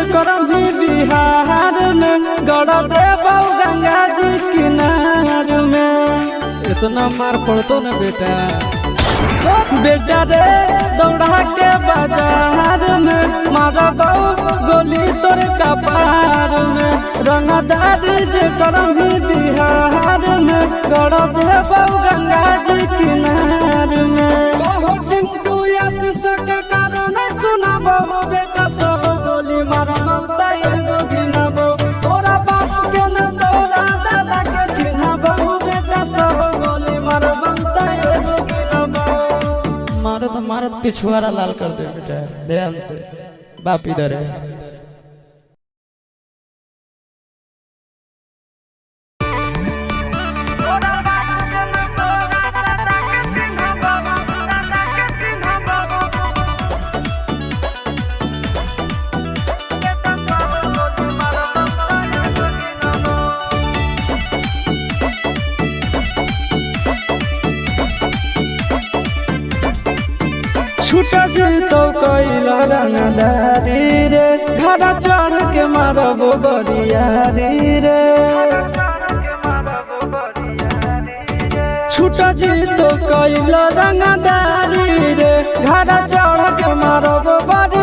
करम भी बिहार में गड़ देबो गंगा जी किनार में। इतना मार पड़तो न बेटा, बेटा रे दौड़ा के बाजार में मारबो गोली तोर कपार में। रंगदारी जे करम भी बिहार में गड़ देबो गंगा जी किनार में। चिंटू आशीष के कारण सुनाबो बेटा सब गोली मारबो तैगो गिनबो। तोरा बाप के न तोरा दादा के चिन्हबो बेटा सब गोली मारबो तैगो गिनबो। मारत मारत पिछुआरा लाल कर दे बेटा, ध्यान से। बाप इधर है। छूट जीतो कैला रंगदारी रे घर चढ़ के मारबो बरियारी रे। छूट जीतो कैला रंगदारी रे घर चढ़ के मारबो बरियारी।